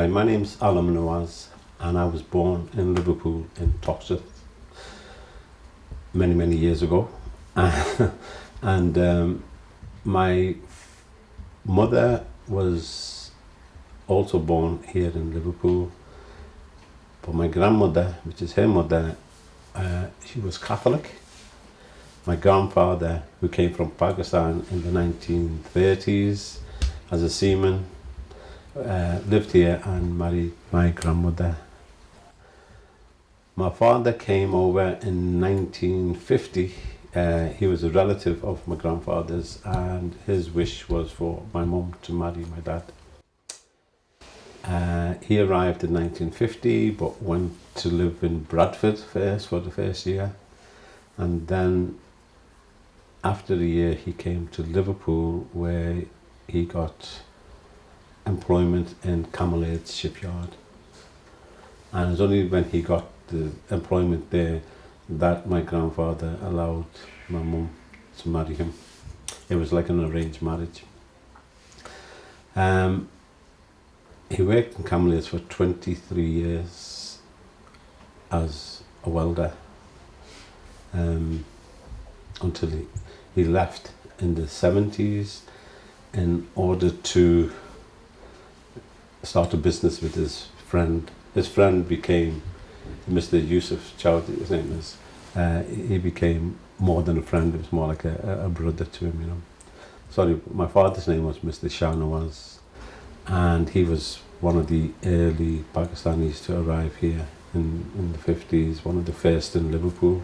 Right, my name's Alam Nawaz, and I was born in Liverpool in Toxteth many years ago. and my mother was also born here in Liverpool, but my grandmother, which is her mother, she was Catholic. My grandfather, who came from Pakistan in the 1930s as a seaman, lived here and married my grandmother. My father came over in 1950. He was a relative of my grandfather's, and his wish was for my mum to marry my dad. He arrived in 1950, but went to live in Bradford first for the first year, and then after a year he came to Liverpool, where he got employment in Camelade's shipyard. And it was only when he got the employment there that my grandfather allowed my mum to marry him. It was like an arranged marriage. He worked in Camelade's for 23 years as a welder, until he left in the 70s in order to start a business with his friend. His friend became Mr. Yusuf Chowdhury, his name is. He became more than a friend, it was more like a brother to him, you know. Sorry, my father's name was Mr. Shah Nawaz, and he was one of the early Pakistanis to arrive here in the 50s, one of the first in Liverpool.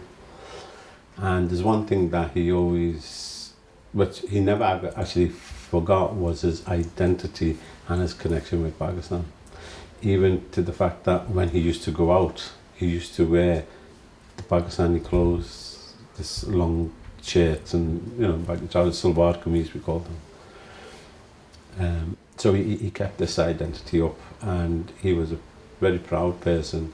And there's one thing that he always, which he never actually forgot, was his identity and his connection with Pakistan. Even to the fact that when he used to go out, he used to wear the Pakistani clothes, this long shirts and, you know, salwar kameez we called them. So he kept this identity up, and he was a very proud person.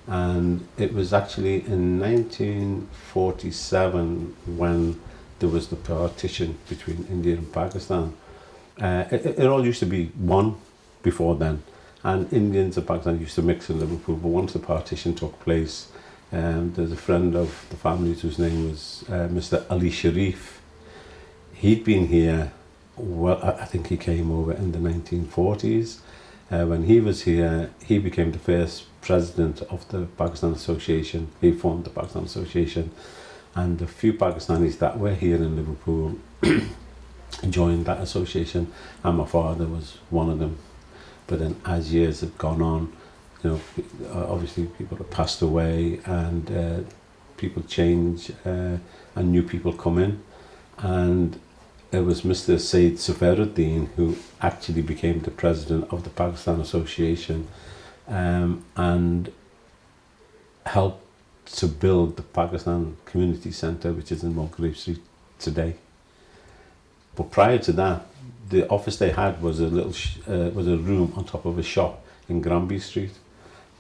And it was actually in 1947 when there was the partition between India and Pakistan. It all used to be one before then, and Indians and Pakistan used to mix in Liverpool, but once the partition took place, there's a friend of the family's whose name was Mr. Ali Sharif. He'd been here, well, I think he came over in the 1940s. When he was here, he became the first president of the Pakistan Association. He formed the Pakistan Association, and the few Pakistanis that were here in Liverpool joined that association, and my father was one of them. But then as years have gone on, you know, obviously people have passed away, and people change, and new people come in, and it was Mr. Said Safaruddin who actually became the president of the Pakistan Association, and helped to build the Pakistan Community Centre, which is in Mulgrave Street today. But prior to that, the office they had was a little was a room on top of a shop in Granby Street,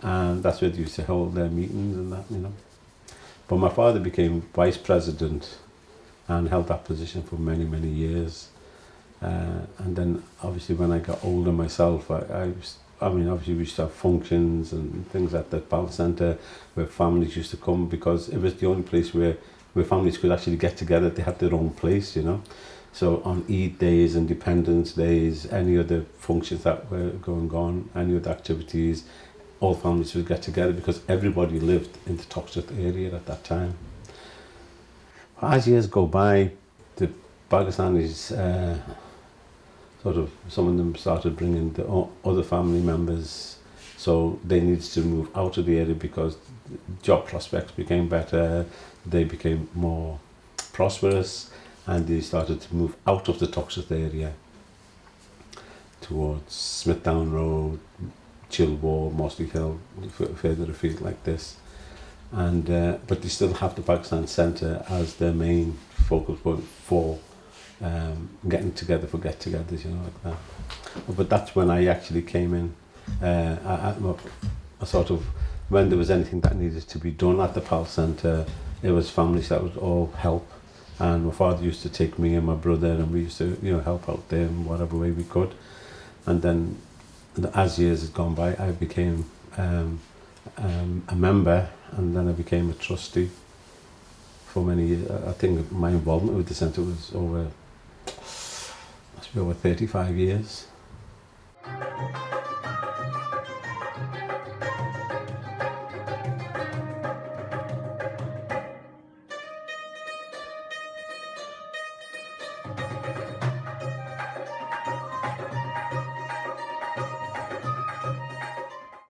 and that's where they used to hold their meetings and that, you know. But my father became vice president and held that position for many years. And then obviously when I got older myself, I mean, obviously we used to have functions and things at the Palace Centre where families used to come, because it was the only place where families could actually get together. They had their own place, you know. So on Eid days, Independence days, any other functions that were going on, any other activities, all families would get together because everybody lived in the Toxteth area at that time. As years go by, the Pakistanis, sort of, some of them started bringing the other family members, so they needed to move out of the area because job prospects became better, they became more prosperous, and they started to move out of the Toxteth area towards Smithdown Road, Chilwell, Mossley Hill, further afield like this. And but they still have the Pakistan Centre as their main focal point for getting together for get-togethers, you know, like that. But that's when I actually came in. I sort of, when there was anything that needed to be done at the Pal Centre, it was families that would all help. And my father used to take me and my brother, and we used to, you know, help out there in whatever way we could. And then as years had gone by, I became a member, and then I became a trustee for many years. I think my involvement with the centre was over 35 years.